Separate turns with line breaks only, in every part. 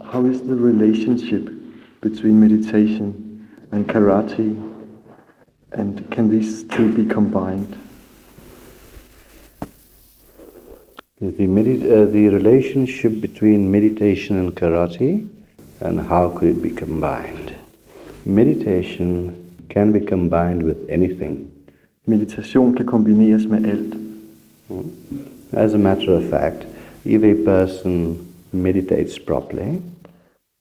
How is the relationship between meditation and karate, and can these two be combined?
The relationship between meditation and karate, and how could it be combined? Meditation can be combined with anything.
Meditation kan kombineres med alt.
As a matter of fact, if a person meditates properly,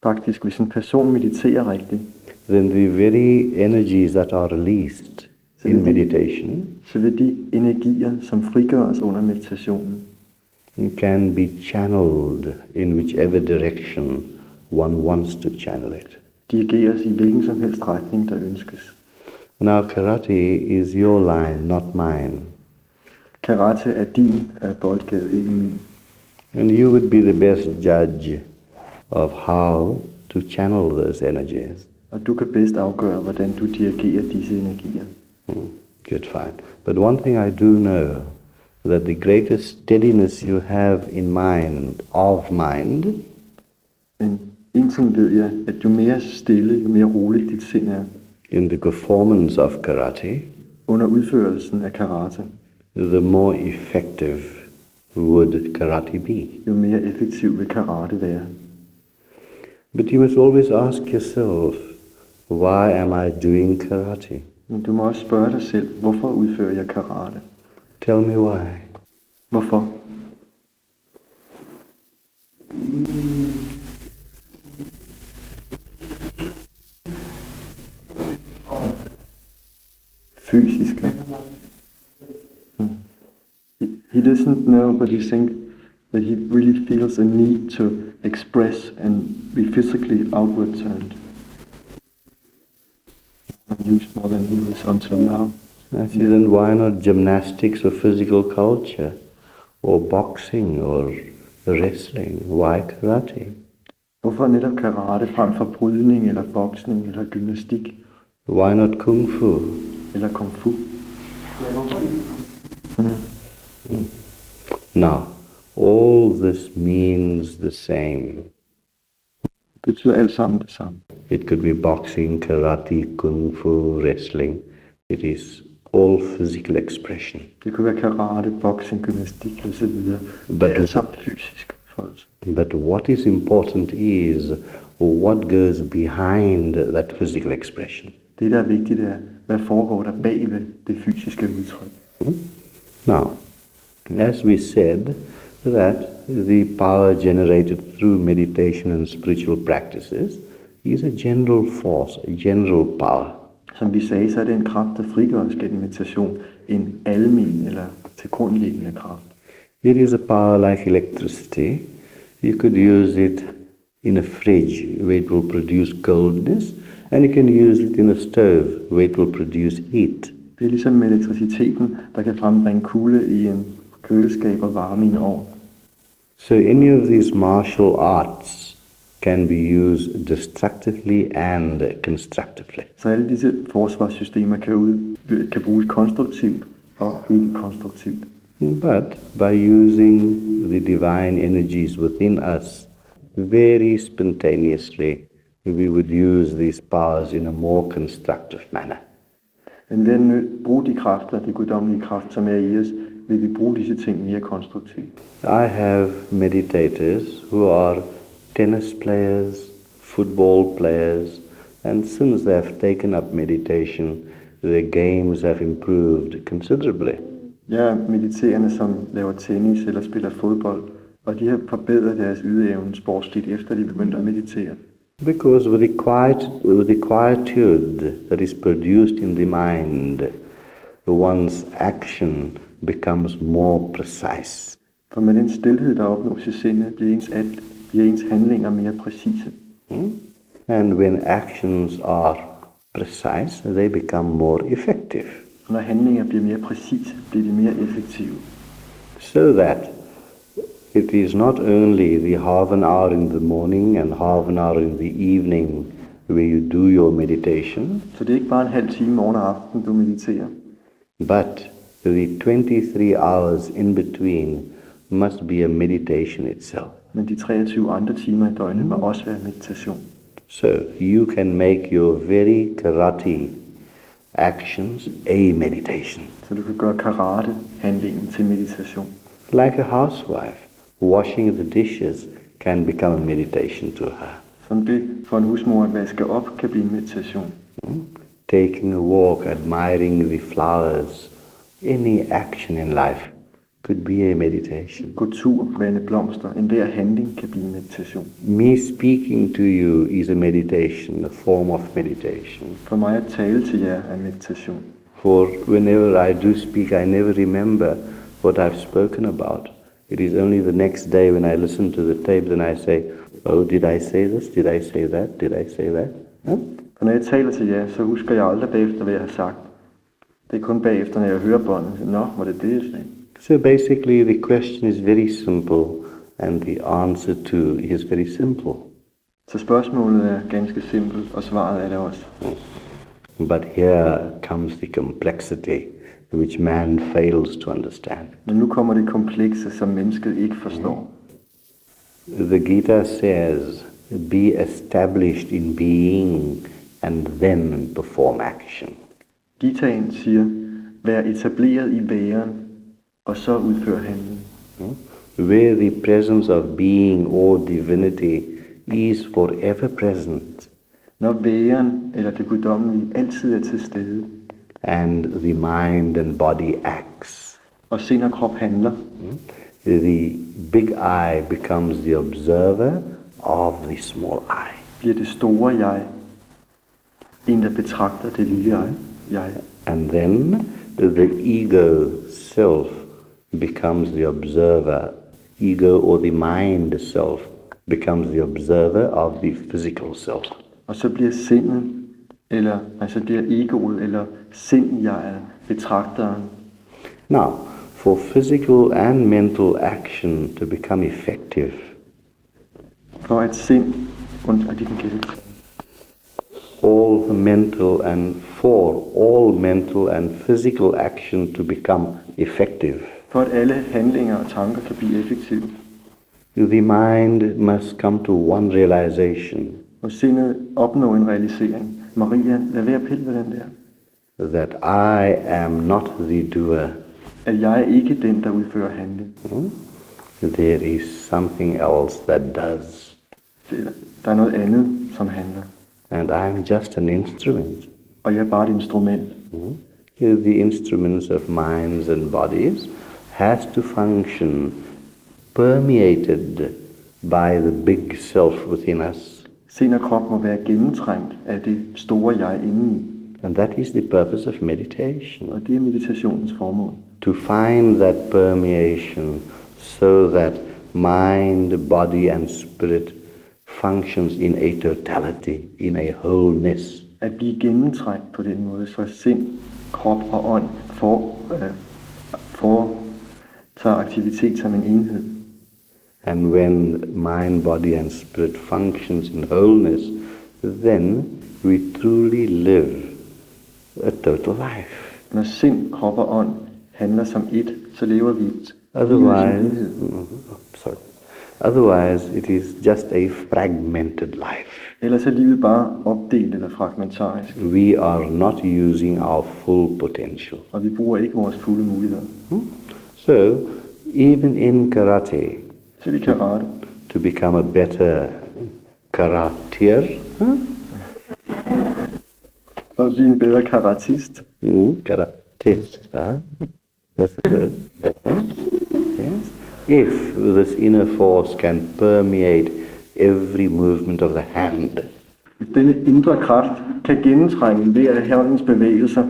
Faktisk, hvis en person mediterer rigtigt,
then the very energies that are released in meditation
så vil de energier, som frigøres under meditationen,
can be channeled in whichever direction one wants to channel it.
dirigeres i hvilken som helst retning, der ønskes.
Now karate is your line, not mine.
Karate er din boldgade, ikke min.
And you would be the best judge of how to channel those energies.
Og du kan bedst afgøre, hvordan du dirigerer disse energier.
Good, fine. But one thing I do know, that the greatest steadiness you have in mind, of mind,
Men en ting ved jeg, at jo mere stille, jo mere roligt dit sind er,
in the performance of karate,
under udførelsen af karate,
the more effective would karate be.
jo mere effektiv vil karate være.
But you must always ask yourself, why am I doing karate?
Men du må også spørge dig selv, hvorfor udfører jeg karate?
Tell me why.
Hvorfor? Fysisk. He doesn't know, but he thinks that he really feels a need to express and be physically outward turned. Used more than he was until now.
I see, then why not gymnastics or physical culture, or boxing or wrestling? Why karate?
Hvorfor netop karate frem for brydning eller boksning eller gymnastik
Why not kung fu?
eller kung fu?
Now, all this means the same.
Det betyder alt sammen det samme.
It could be boxing, karate, kung fu, wrestling. It is all physical expression.
Det kunne være karate, boksning, gymnastik osv. Det
But-
er alt sammen fysisk følelse.
But what is important is what goes behind that physical expression.
Det, der er vigtigt, er, hvad foregår der bagved det fysiske udtryk.
Now, as we said, that the power generated through meditation and spiritual practices is a general force, a general power.
Som vi sagde, så er det en kraft, der frigøres gennem meditation, en almen eller tilgrundliggende kraft.
It is a power like electricity. You could use it in a fridge where it will produce coldness, and you can use it in a stove where it will produce heat.
Det er ligesom med elektriciteten, der kan frembringe kulde i en køleskab og varme i en ovn.
So any of these martial arts can be used destructively and constructively.
Så alle disse forsvarssystemer kan bruges konstruktivt og ikke konstruktivt.
But by using the divine energies within us very spontaneously, we would use these powers in a more constructive manner.
Men ved at bruge de kræfter, de guddommelige kræfter, som er i os, vil vi bruge disse ting mere konstruktivt.
I have meditators who are tennis players, football players, and since they have taken up meditation, their games have improved considerably.
Jeg er mediterende, som laver tennis eller spiller fodbold, og de har forbedret deres ydeevne sportsligt, efter de begyndte at meditere.
Because with the quietude that is produced in the mind, one's action becomes more precise.
For med den stilhed, der opnås i sindet, bliver ens handlinger mere præcise.
And when actions are precise, they become more effective.
Og når handlinger bliver mere præcise, bliver de mere effektive.
So that it is not only the half an hour in the morning and half an hour in the evening where you do your meditation,
Så det er ikke bare en halv time morgen og aften, du mediterer.
but the 23 hours in between must be a meditation itself.
Men de 23 andre timer i døgnet må også være meditation.
So you can make your very karate actions a meditation.
Så du kan gøre karate-handlingen til meditation.
Like a housewife, washing the dishes can become a meditation to her.
Som det for en husmor at vaske op kan blive en meditation.
Taking a walk, admiring the flowers, any action in life could be a meditation.
Gå tur, vande blomster, enhver handling kan blive en meditation.
Me speaking to you is a meditation, a form of meditation.
For mig at tale til jer er meditation.
For whenever I do speak, I never remember what I've spoken about. It is only the next day when I listen to the tapes and I say, oh, did I say this? Did I say that? Did I say that? Huh?
For når jeg taler til jer, så husker jeg aldrig bagefter, hvad jeg har sagt. Det er kun bagefter, når jeg hører båndet. Nå, var det det, jeg sagde?
So basically the question is very simple and the answer to is very simple.
Så spørgsmålet er ganske simpelt, og svaret er det også.
But here comes the complexity which man fails to understand.
Men nu kommer det komplekse, som mennesket ikke forstår.
The Gita says, be established in being and then perform action.
Gitaen siger, vær etableret i væren, og så udfør handling.
Where the presence of being or divinity is forever present,
Når væren eller det guddommelige altid er til stede,
and the mind and body acts,
og sind og krop handler,
the big I becomes the observer of the small I.
bliver det store jeg en, der betragter det lille jeg.
And then the ego self becomes the observer. Ego or the mind self becomes the observer of the physical self.
Og så bliver sindet, eller altså bliver egoet, eller sind-jeget, betragteren.
Now, for physical and mental action to become effective,
For at sind, und I didn't get it.
all mental and physical action to become effective,
For at alle handlinger og tanker kan blive effektive,
the mind must come to one realization,
og sindet opnå en realisering. Maria, lad være at pille ved den der.
that I am not the doer.
At jeg er ikke den, der udfører handling.
There is something else that does.
Der er noget andet, som handler.
And I am just an instrument.
Og jeg er bare et instrument.
The instruments of minds and bodies has to function permeated by the big self within us.
Sind og krop må være gennemtrængt af det store jeg indeni.
And that is the purpose of meditation.
Og det er meditationens formål.
To find that permeation so that mind, body and spirit functions in a totality, in a wholeness.
At blive gennemtrængt på den måde, så sind, krop og ånd foretager aktivitet som en enhed.
And when mind, body and spirit functions in wholeness, then we truly live a total life.
Når sind, krop og ånd handler som et, så lever vi et
Otherwise it is just a fragmented life.
Ellers er livet bare opdelt eller fragmentarisk,
We are not using our full potential.
og vi bruger ikke vores fulde muligheder.
So, even in karate,
Selv i karate,
to become a better karateer,
for at blive en bedre karatist,
karatista, that's good. Yes. If this inner force can permeate every movement of the hand,
hvis denne indre kraft kan gennemtrænge hver af håndens bevægelser,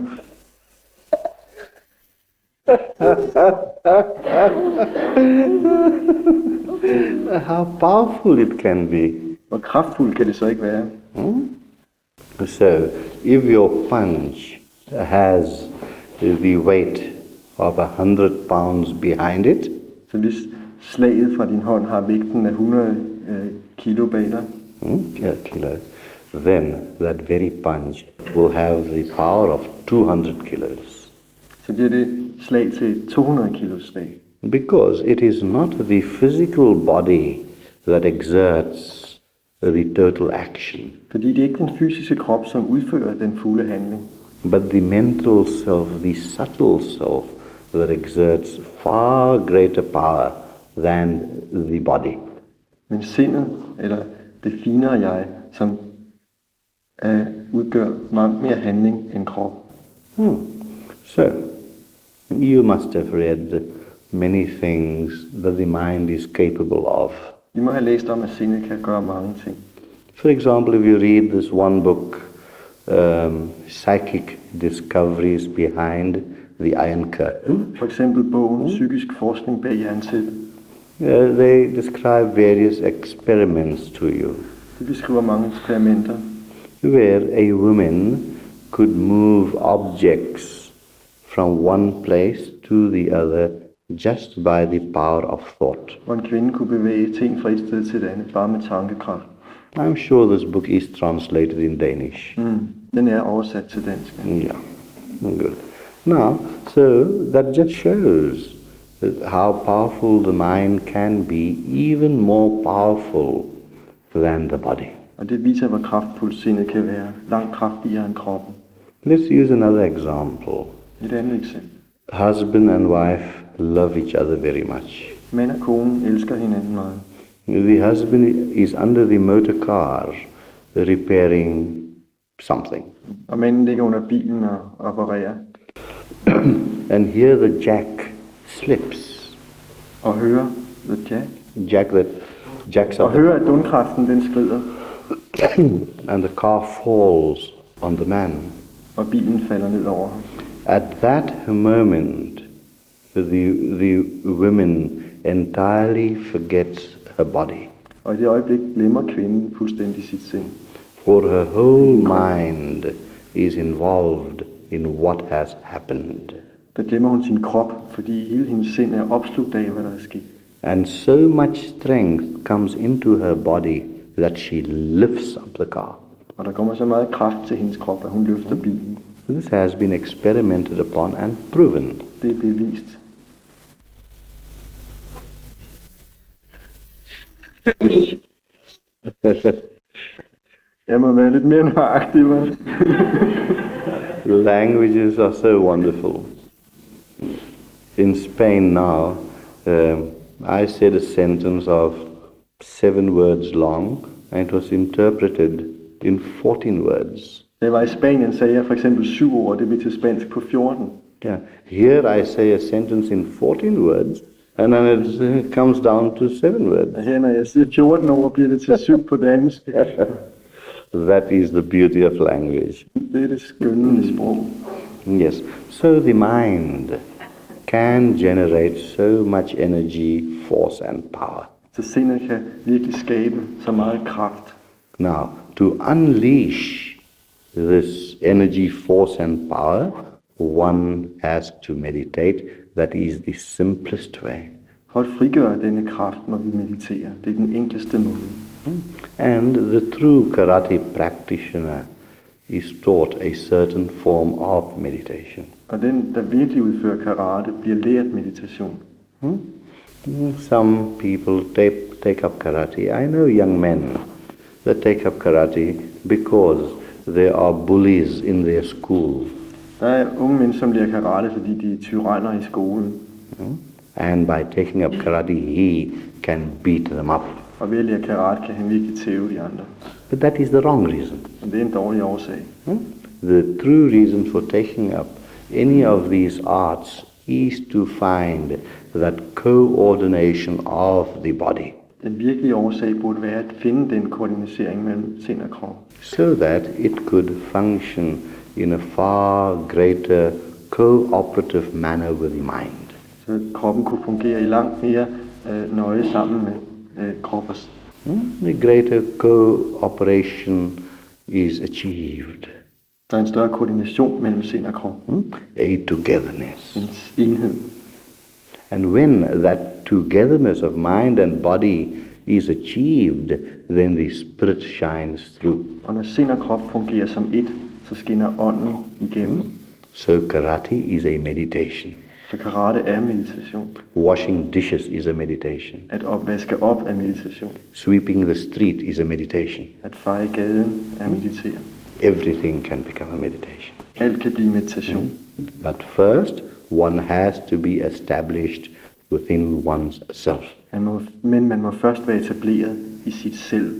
how powerful it can be.
hvor kraftfuldt kan det så ikke være?
So, if your punch has the weight of 100 pounds behind it,
Så hvis slaget fra din hånd har vægten af 100 kilo bag dig,
kilos, then that very punch will have the power of 200 kilos.
så bliver det slag til 200 kilos slag.
Because it is not the physical body that exerts the total action,
Fordi det er ikke den fysiske krop, som udfører den fulde handling,
but the mental self, the subtle self, that exerts far greater power than the body.
men sindet, eller det finere jeg, som udgør meget mere handling end krop.
So, you must have read many things that the mind is capable of.
I må have læst om, at sindet kan gøre mange ting.
For example, if you read this one book, Psychic Discoveries Behind the Iron Curtain,
For eksempel bogen Psykisk forskning bag jerntæppet.
they describe various experiments to you,
Det beskriver mange eksperimenter,
where a woman could move objects from one place to the other just by the power of thought.
hvor en kvinde kunne bevæge ting fra et sted til et andet, bare med tankekraft.
I'm sure this book is translated in Danish.
Den er oversat til dansk.
Yeah, good. Now, so that just shows how powerful the mind can be, even more powerful than the body.
Og det viser, hvor kraftfuld sindet kan være. Langt kraftigere end kroppen.
Let's use another example.
Et andet eksempel.
Husband and wife love each other very much.
Mand og kone elsker hinanden meget.
The husband is under the motor car repairing something.
Og manden ligger under bilen og opererer.
And here the jack slips.
Og hører the jack.
Jack that jacks
Og
up
hører, at dundkraften den skrider.
and the car falls on the man.
Og bilen falder ned over ham.
At that moment, the woman entirely forgets her body,
Og i det øjeblik glemmer kvinden fuldstændig sit sind.
for her whole mind is involved in what has happened.
Der glemmer hun sin krop, fordi hele hendes sind er opslugt af, hvad der er sket.
And so much strength comes into her body that she lifts up the car.
Og der kommer så meget kraft til hendes krop, at hun løfter bilen.
This has been experimented upon and proven.
Det er bevist. Jeg må være lidt mere nøjagtig, hva'?
Languages are so wonderful. In Spain now, I said a sentence of 7 words long, and it was interpreted in 14 words.
Da jeg var i Spanien, sagde jeg for eksempel 7 ord, det blev til spansk på 14.
Yeah. Here I say a sentence in 14 words, and then it comes down to 7 words.
Og her, når jeg siger 14 ord, bliver det til 7 på dansk.
That is the beauty of language.
Det er det skønne i sprog.
Yes. So the mind can generate so much energy, force and power.
Så sindet kan virkelig skabe så meget kraft.
Now, to unleash this energy, force and power, one has to meditate. That is the simplest way.
For at frigøre denne kraft, når vi mediterer, det er den enkleste måde.
And the true karate practitioner is taught a certain form of meditation.
Og den, der virkelig udfører karate, bliver lært meditation.
Some people take up karate. I know young men that take up karate because there are bullies in their school.
Der er unge mænd, som lærer karate, fordi de er tyranner i skolen.
And by taking up karate, he can beat them up.
Og ved at lære karate, kan han virkelig tæve de andre.
But that is the wrong reason.
Og det er en dårlig årsag.
The true reason for taking up any of these arts is to find that coordination of the body,
Den virkelige årsag burde være at finde den koordinering mellem sind og krop.
so that it could function in a far greater cooperative manner with the mind.
Så kroppen kunne fungere i langt mere nøje sammen med krop og sind.
The greater cooperation is achieved.
Der er en større koordination mellem sind og krop.
A togetherness.
En enhed.
And when that togetherness of mind and body is achieved, then the spirit shines through.
Og når sind og krop fungerer som et, så skinner ånden igennem.
So karate is a meditation.
Så karate er meditation.
Washing dishes is a meditation.
At opvaske op er meditation.
Sweeping the street is a meditation.
At feje gaden er meditere.
Everything can become a meditation.
Alt kan blive meditation.
But first, one has to be established within one's self.
Men man må først være etableret i sit selv.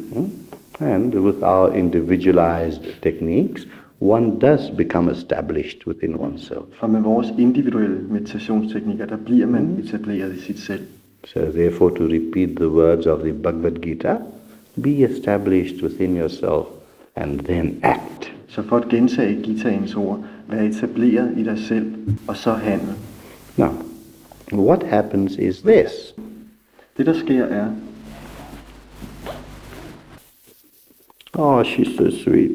And with our individualized techniques, one does become established within oneself.
Og med vores individuelle meditationsteknikker, der bliver man etableret i sit selv.
So therefore, to repeat the words of the Bhagavad Gita, be established within yourself and then act.
Så for at gentage Gitaens ord, vær etableret i dig selv, og så handle.
Now, what happens is this.
Det der sker er,
Oh, she's so sweet.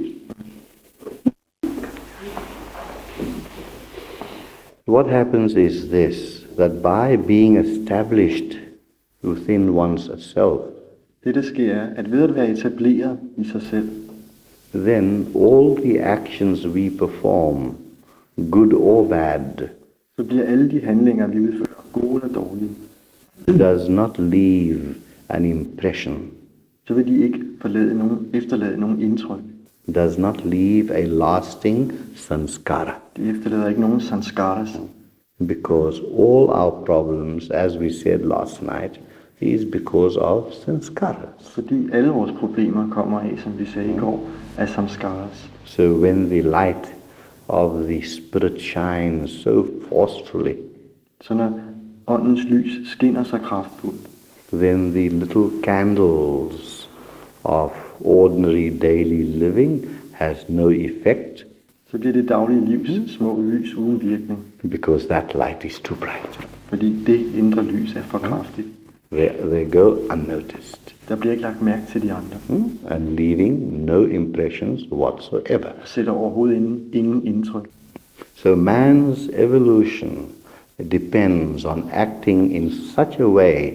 What happens is this, that by being established within one's self,
det der sker er, at ved at være etableret i sig selv,
then all the actions we perform, good or bad,
så bliver alle de handlinger, vi udfører, gode eller dårlige,
does not leave an impression,
så vil de ikke efterlade nogen indtryk.
does not leave a lasting sanskara.
De efterlader ikke nogen sanskaras.
Because all our problems, as we said last night, is because of sanskaras.
Fordi alle vores problemer kommer af, som vi sagde i går, af samskaras.
So when the light of the Spirit shines so forcefully,
Så når åndens lys skinner så kraftfuldt,
then the little candles of ordinary daily living has no effect,
så bliver det daglige livs små lys uden virkning.
because that light is too bright.
Fordi det indre lys er for kraftigt.
They go unnoticed,
Der bliver ikke lagt mærke til de andre.
and leaving no impressions whatsoever.
Sætter overhovedet ingen indtryk.
So man's evolution depends on acting in such a way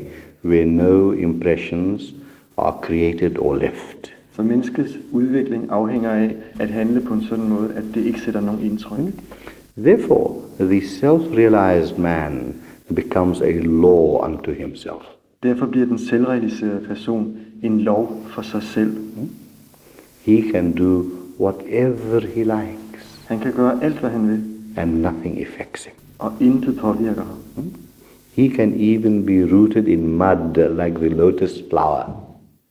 where no impressions are created or left.
Så menneskets udvikling afhænger af at handle på en sådan måde, at det ikke sætter nogen indtryk.
Therefore, the self-realized man becomes a law unto himself.
Derfor bliver den selvrealiserede person en lov for sig selv.
He can do whatever he likes,
Han kan gøre alt, hvad han vil,
and nothing affects him.
og intet påvirker ham.
He can even be rooted in mud like the lotus flower,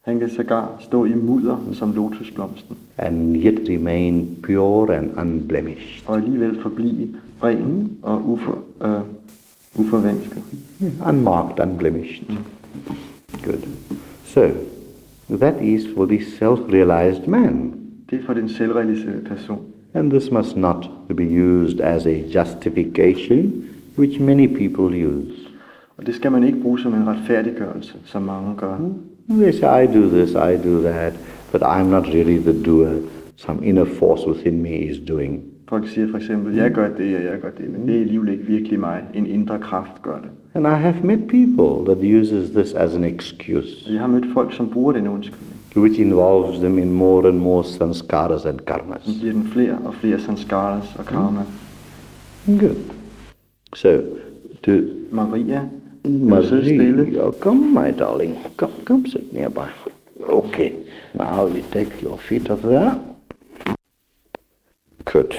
Han kan sågar stå i mudder som lotusblomsten,
and yet remain pure and unblemished.
og alligevel forblive ren og uforvansket.
Unmarked, unblemished. Good. So, that is for the self-realized man.
Det er for den selvrealiserede person.
And this must not be used as a justification, which many people use.
Og det skal man ikke bruge som en retfærdiggørelse, som mange gør.
They say, I do this, I do that, but I'm not really the doer. Some inner force within me is doing.
Folk siger for eksempel, jeg gør det, og jeg gør det, men det er alligevel ikke virkelig mig. En indre kraft gør det.
And I have met people that uses this as an excuse,
Jeg har mødt folk, som bruger den undskyldning.
which involves them in more and more sanskaras and karmas.
Som giver den flere og flere sanskaras og karma.
Good. So, to
Maria, sidde stille.
Marie, come, my darling. Come sit nearby. Okay. Now we take your feet up there. Good.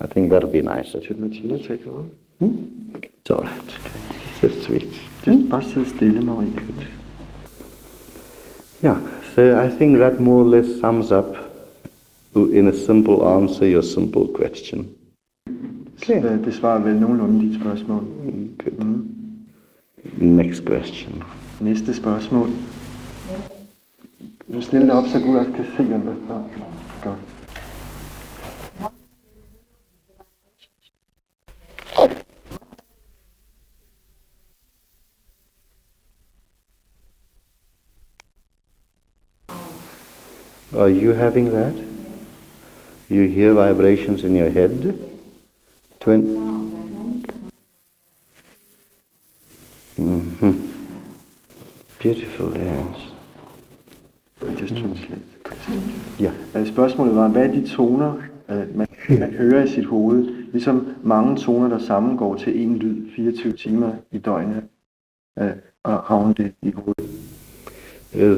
I think that'll be nicer.
Should Martina take over?
It's all right. So sweet.
Just bare sidde stille, Maria.
Yeah. So I think that more or less sums up, in a simple answer, your simple question. Okay.
Det besvarer vel nogenlunde dit spørgsmål.
Good. Next question.
Næste spørgsmål. Du stiller dig op, så Gururaj kan se, hvem der spørger. Godt.
Are you having that? You hear vibrations in your head? Beautiful, yes.
Just translate the question.
Yeah.
Spørgsmålet var, hvad er de toner, man hører i sit hoved, ligesom mange toner, der sammengår til en lyd 24 timer i døgnet, og havner det i hovedet.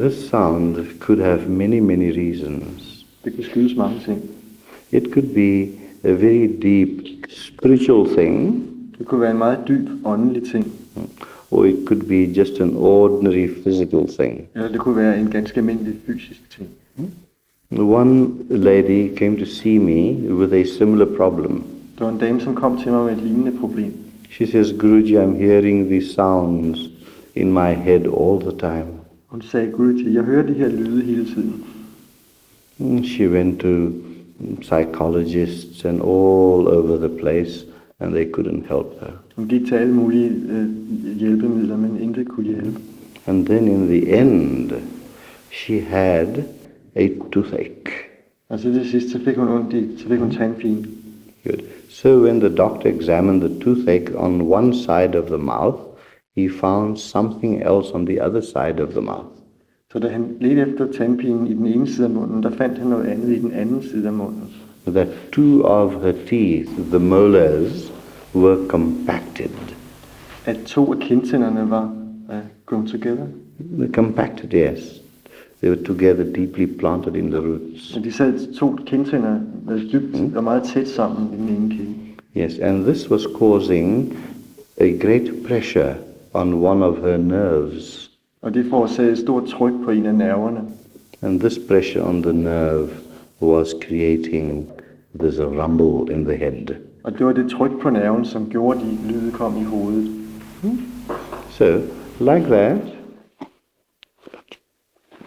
This sound could have many, many reasons.
Det kan skyldes mange ting.
It could be a very deep spiritual thing,
Det kunne være en meget dyb åndelig ting,
or it could be just an ordinary physical thing.
eller det kunne være en ganske almindelig fysisk ting.
One lady came to see me with a similar problem.
Der var en dame, som kom til mig med et lignende problem.
She says, Guruji, I'm hearing these sounds in my head all the time.
Hun sagde, Guruji, jeg hører de her lyde hele tiden.
She went to psychologists and all over the place, and they couldn't help her.
Hun gik til alle mulige hjælpemidler, men intet kunne hjælpe.
And then in the end, she had a toothache.
Og så til sidst, så fik hun tandpine.
Good. So when the doctor examined the toothache on one side of the mouth, he found something else on the other side of the mouth.
Så da han ledte efter tandpinen i den ene side af munden, der fandt han noget andet i den anden side af munden.
That two of her teeth, the molars, were compacted.
At to af kindtænderne var grown together.
They're compacted, yes. They were together, deeply planted in the roots.
Men de sad to kindtænder dybt og meget tæt sammen i den ene kilde.
Yes, and this was causing a great pressure on one of her nerves.
Og det forårsagede et stort tryk på en af nerverne.
And this pressure on the nerve was creating this rumble in the head.
Og det var det tryk på nerven, som gjorde, de lyde kom i hovedet.
So, like that,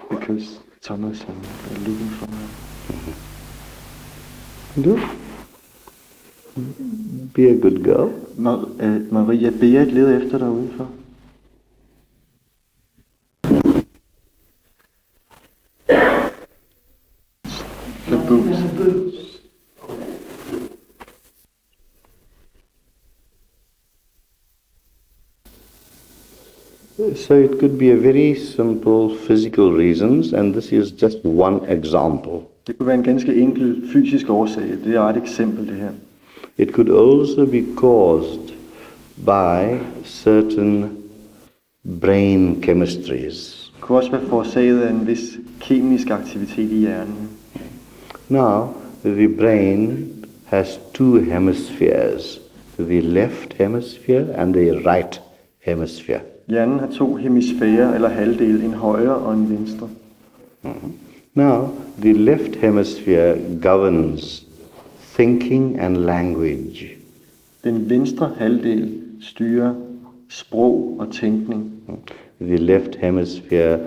Because Thomas are looking for her.
do. Be a good girl.
Maria, Beat leder efter dig udenfor. The boots.
So it could be a very simple physical reasons, and this is just one example.
Det kunne være en ganske enkel fysisk årsag. Det er et eksempel, det her.
It could also be caused by certain brain chemistries.
Det kunne også være forårsaget af en vis kemisk aktivitet i hjernen.
Now, the brain has two hemispheres, the left hemisphere and the right hemisphere.
Hjernen har to hemisfærer eller halvdele, en højre og en venstre.
Now, the left hemisphere governs thinking and language.
Den venstre halvdel styrer sprog og tænkning.
The left hemisphere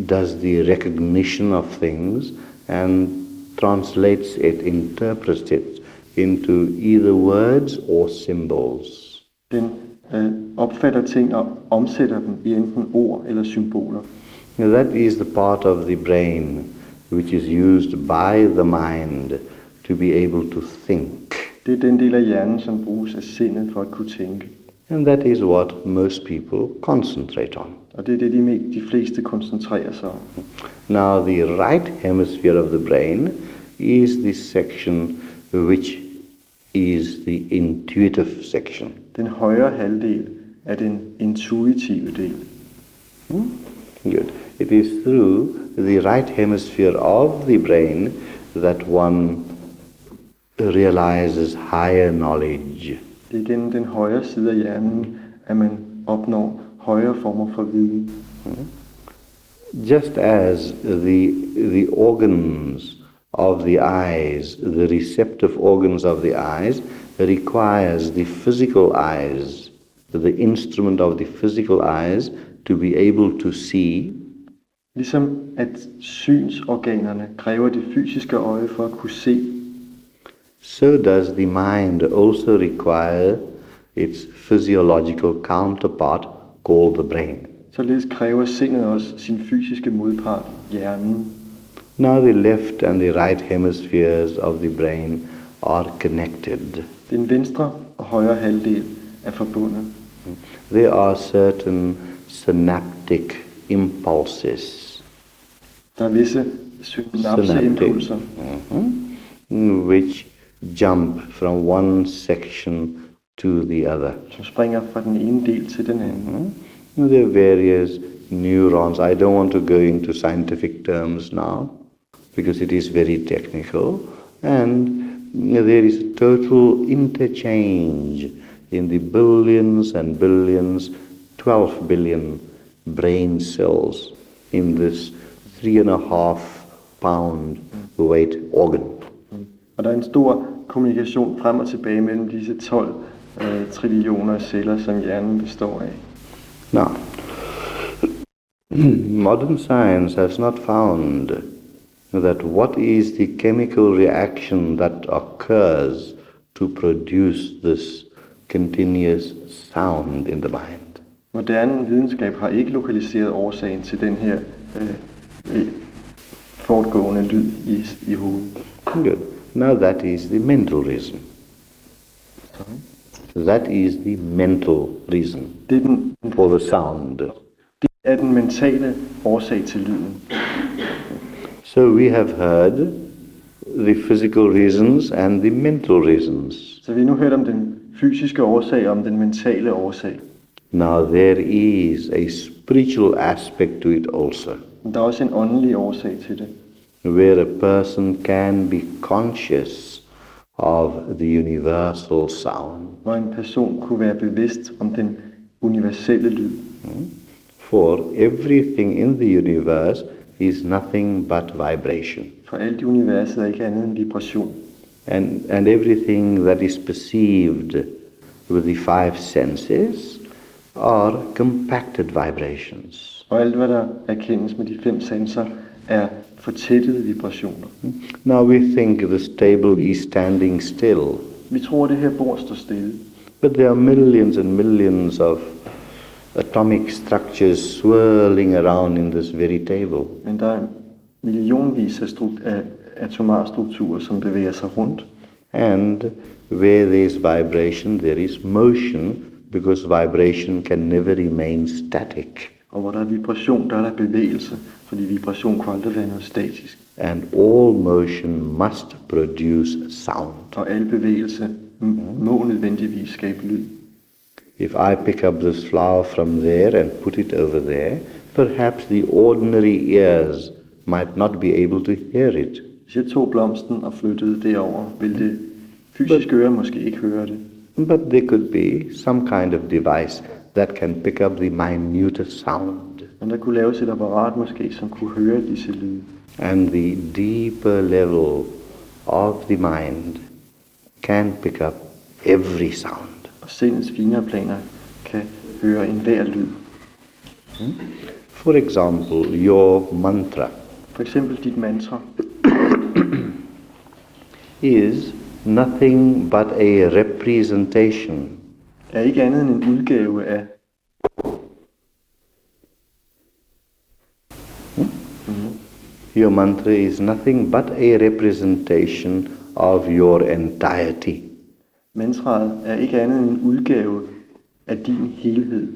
does the recognition of things and translates it, interprets it into either words or symbols.
Den opfatter ting og omsætter dem i enten ord eller symboler.
Now that is the part of the brain which is used by the mind to be able to think.
Det er den del af hjernen, som bruges af sindet for at kunne tænke.
And that is what most people concentrate on.
Og det er det, de fleste koncentrerer sig om.
Now the right hemisphere of the brain is the section which is the intuitive section.
Den højre halvdel er den intuitive del.
Good. It is through the right hemisphere of the brain that one realizes higher knowledge.
Det er gennem den højre side af hjernen, at man opnår højere former for viden.
Just as the organs of the eyes, the receptive organs of the eyes, requires the physical eyes, the instrument of the physical eyes, to be able to see.
Ligesom at synsorganerne kræver det fysiske øje for at kunne se,
so does the mind also require its physiological counterpart called the brain.
således kræver sindet også sin fysiske modpart, hjernen.
Now the left and the right hemispheres of the brain are connected.
Den venstre og højre halvdel er forbundet.
There are certain synaptic impulses.
Der er visse synapseimpulser,
which jump from one section to the other.
som springer fra den ene del til den anden.
There are various neurons. I don't want to go into scientific terms now because it is very technical. And there is total interchange in the billions and billions, 12 billion brain cells in this 3.5 pound weight organ.
Og der er en stor kommunikation frem og tilbage mellem disse 12 trillioner celler, som hjernen består af.
Now, modern science has not found that what is the chemical reaction that occurs to produce this continuous sound in the mind.
Moderne videnskab har ikke lokaliseret årsagen til den her fortgående lyd i hovedet.
Good. Now that is the mental reason. That is the mental reason
Det er den,
for the sound.
det er den mentale årsag til lyden.
So we have heard the physical reasons and the mental reasons.
Så vi har nu hørt om den fysiske årsag og om den mentale årsag.
Now there is a spiritual aspect to it also,
Men der er også en åndelig årsag til det,
where a person can be conscious of the universal sound.
hvor en person kunne være bevidst om den universelle lyd.
For everything in the universe is nothing but vibration.
For alt i universet er ikke andet end vibration.
And everything that is perceived with the 5 senses are compacted vibrations.
Og alt hvad der erkendes med de 5 sanser er fortættede vibrationer.
Now we think this table is standing still,
Vi tror, at det her bord står stille.
but there are millions and millions of atomic structures swirling around in this very table.
Men der er millionvis af atomare strukturer, som bevæger sig rundt.
And where there is vibration, there is motion, because vibration can never remain static.
Og hvor der er vibration, der er der bevægelse, fordi vibration kan aldrig være noget statisk.
And all motion must produce sound.
Og al bevægelse må nødvendigvis skabe lyd.
If I pick up this flower from there and put it over there, perhaps the ordinary ears might not be able to hear it.
Hvis jeg tog blomsten og flyttede derover, ville det fysiske øre måske ikke høre det.
But there could be some kind of device that can pick up the minute sound.
Men der kunne laves et apparat måske, som kunne høre disse lyde.
And the deeper level of the mind can pick up every sound.
Og sindets finere planer kan høre enhver lyd.
For example, your mantra
For eksempel dit mantra
is nothing but a representation
er ikke andet end en udgave af
Your mantra is nothing but a representation of your entirety.
mantraet er ikke andet end en udgave af din helhed.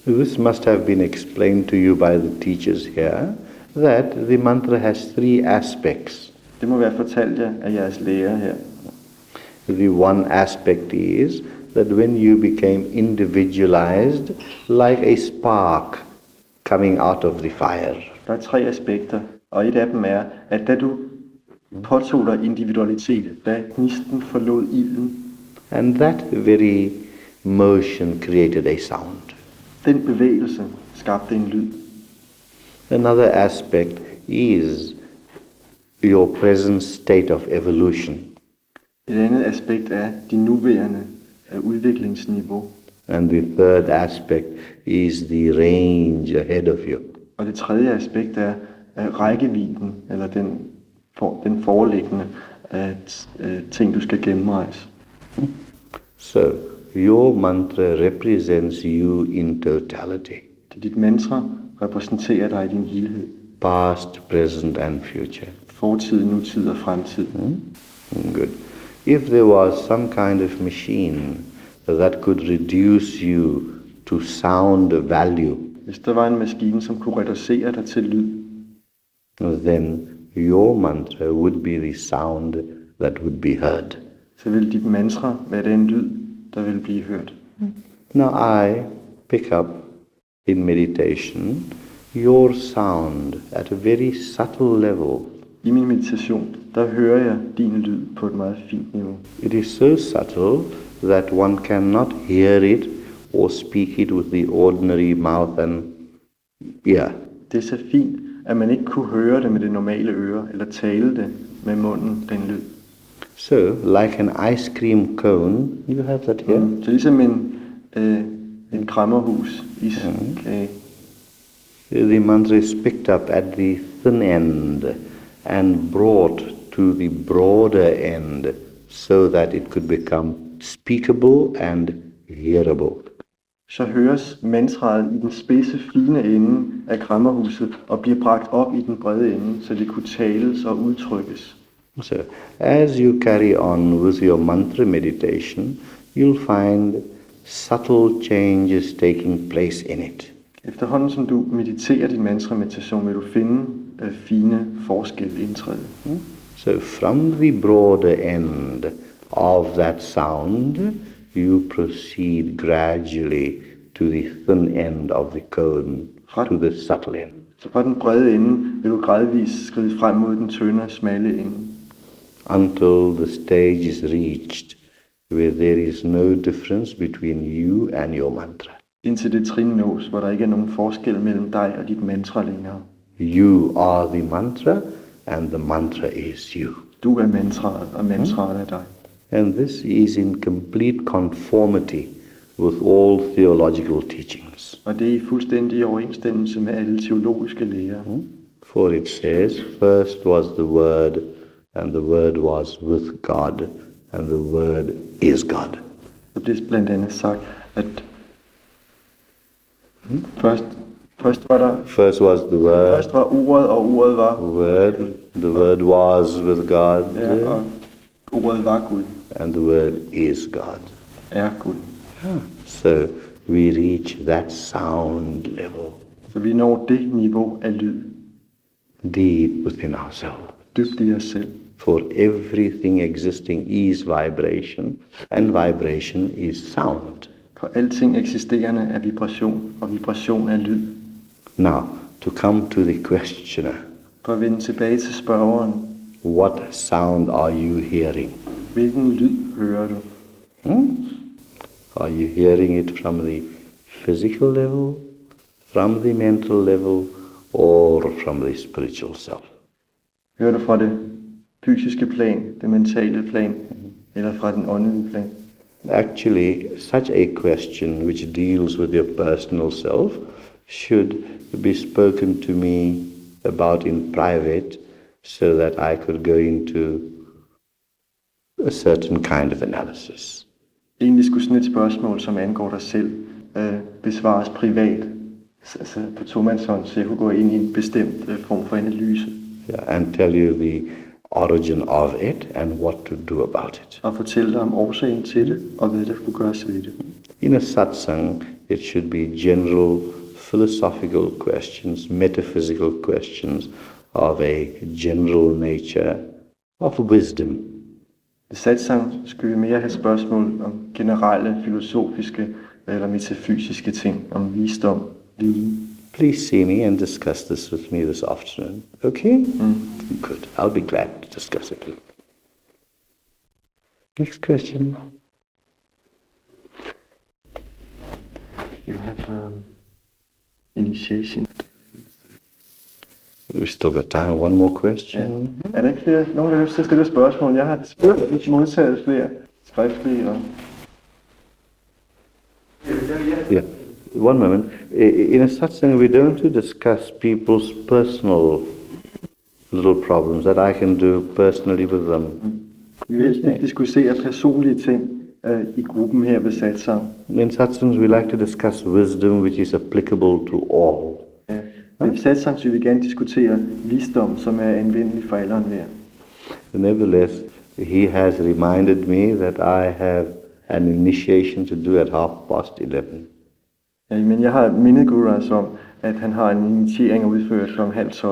This must have been explained to you by the teachers here, that the mantra has 3 aspects.
Det må være fortalt jer af jeres lærer her.
The one aspect is that when you became individualized, like a spark coming out of the fire,
Der er 3 aspekter, og et af dem er, at da du påtog dig individualitet, da gnisten forlod ilden,
and that very motion created a sound.
den bevægelse skabte en lyd.
Another aspect is your present state of evolution.
Et andet aspekt er din nuværende udviklingsniveau.
And the third aspect is the range ahead of you.
Og det tredje aspekt er rækkevidden, eller den foreliggende ting, du skal gennemrejse.
So, your mantra represents you in totality,
Så dit mantra repræsenterer dig i din helhed.
past, present and future.
Fortid, nutid og fremtid.
Good. If there was some kind of machine that could reduce you to sound value,
Hvis der var en maskine, som kunne reducere dig til lyd,
then your mantra would be the sound that would be heard.
Så vil dit mantra være den lyd, der vil blive hørt.
Now I pick up in meditation your sound at a very subtle level.
I min meditation, der hører jeg din lyd på et meget fint niveau.
It is so subtle that one cannot hear it or speak it with the ordinary mouth and ear.
Det er så fint, at man ikke kunne høre det med det normale øre, eller tale det med munden, den lyd.
So, like an ice cream cone, you have that here.
Så ligesom en kræmmerhus, iskage.
The mantra is picked up at the thin end and brought to the broader end so that it could become speakable and hearable.
Så høres mantraet i den spidse, fine ende af kræmmerhuset og bliver bragt op i den brede ende, så det kunne tales og udtrykkes.
So, as you carry on with your mantra meditation, you'll find subtle changes taking place in it.
Efterhånden som du mediterer din mantra-meditation, vil du finde fine forskelle indtræde.
So from the broader end of that sound, you proceed gradually to the thin end of the cone, to the subtle end.
Så fra den brede ende vil du gradvist skride frem mod den tynde, smalle ende.
Until the stage is reached where there is no difference between you and your mantra.
Indtil det trin nås, hvor der ikke er nogen forskel mellem dig og dit mantra længere.
You are the mantra, and the mantra is you.
Du er mantraet, og mantraet er dig.
And this is in complete conformity with all theological teachings.
Og det er i fuldstændig overensstemmelse med alle teologiske lærer.
For it says, first was the Word, and the Word was with God, and the Word is God.
Så bliver blandt andet sagt, at først
was the Word.
Først var ordet, og ordet var
Word. The Word was with God.
Ja, og ordet var Gud.
And the Word is God.
Er Gud.
So we reach that sound level.
Så vi når det niveau af lyd.
Deep within ourselves.
Dybt i os selv.
For everything existing is vibration, and vibration is sound.
For alting eksisterende er vibration, og vibration er lyd.
Now, to come to the questioner.
For at vende tilbage til spørgeren.
What sound are you hearing?
Hvilken lyd hører du?
Are you hearing it from the physical level, from the mental level, or from the spiritual self?
Hører du fra det fysiske plan, det mentale plan, eller fra den åndelige plan?
Actually, such a question which deals with your personal self should be spoken to me about in private so that I could go into a certain kind of analysis.
Egentlig skulle sådan et spørgsmål, som angår dig selv, besvares privat, altså på tomandshånd, så jeg kunne gå ind i en bestemt form for analyse.
Yeah, and tell you the origin of it and what to do about it.
Og fortælle dig om årsagen til det, og hvad der kunne gøres ved det.
In a satsang, it should be general philosophical questions, metaphysical questions of a general nature, of wisdom.
I satsang skal vi mere have spørgsmål om generelle, filosofiske eller metafysiske ting, om visdom, viden.
Please see me and discuss this with me this afternoon. Okay? Good. I'll be glad to discuss it with you. Next question.
You have initiation.
We still got time. One more question.
Ja. Er der ikke flere? Nogen, der har lyst til at stille spørgsmål? Jeg har modtaget flere skriftlige. Og...
Yeah. One moment. In a satsang, we don't discuss people's personal little problems that I can do personally with them.
Vi vil ikke diskutere personlige ting i gruppen her ved satsang.
In satsangs, we like to discuss wisdom which is applicable to all.
Ved satsang vil vi gerne diskutere visdom, som er anvendelig for alle enhver.
Nevertheless, he has reminded me that I have an initiation to do at 11:30.
Ja, men jeg har mindet Gururaj om, at han har en initiering at udføre kl. 11:30.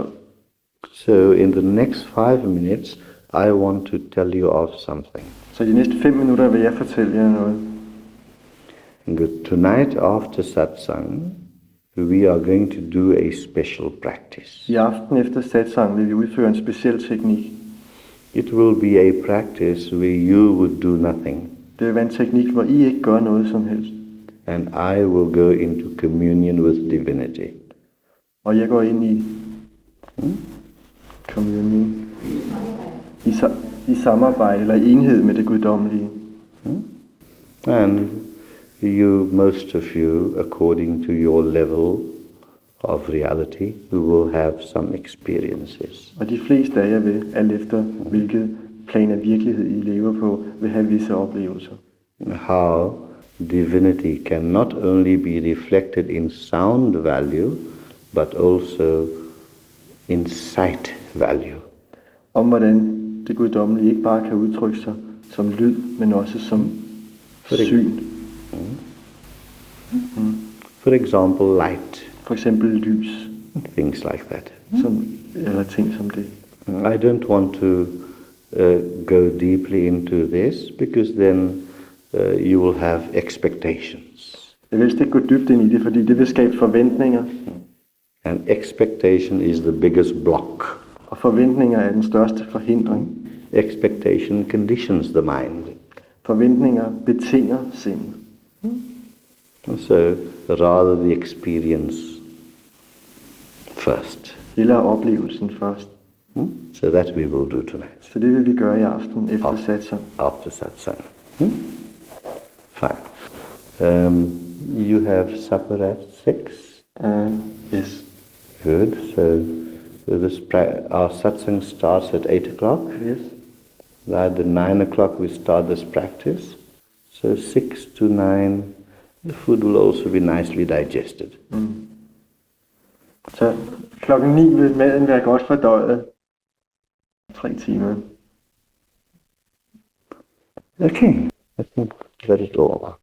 So in the next 5 minutes, I want to tell you of something.
Så de næste 5 minutter vil jeg fortælle jer noget.
Good. Tonight after satsang, we are going to do a special practice.
I aften efter satsang vil vi udføre en speciel teknik.
It will be a practice where you would do nothing.
Det vil være en teknik, hvor I ikke gør noget som helst.
And I will go into communion with divinity.
Og jeg går ind i communion. I samarbejde eller i enhed med det guddommelige.
And you, most of you, according to your level of reality, you will have some experiences.
Og de fleste af jer vil, alt efter hvilket plan af virkelighed I lever på, vil have visse oplevelser.
How divinity can not only be reflected in sound value, but also in sight value.
Om hvordan det guddommelige ikke bare kan udtrykke sig som lyd, men også som syn.
For example, light.
For eksempel lys.
Things like that.
Eller ting som det.
I don't want to go deeply into this, because then you will have expectations.
Jeg vil helst ikke gå dybt ind i det, fordi det vil skabe forventninger.
And expectation is the biggest block.
Og forventninger er den største forhindring.
Expectation conditions the mind.
Forventninger betinger sindet.
So rather the experience first.
Eller oplevelsen først.
So that we will do tonight.
Så det vil vi gøre i aften efter satsang.
After satsang. Fine. You have supper at 6?
Yes.
Good. So our satsang starts at 8 o'clock.
Yes.
At 9 o'clock we start this practice. So 6 to 9, the food will also be nicely digested.
Så klokken 9 vil maden være godt fordøjet. 3 timer.
Okay, I think that is over.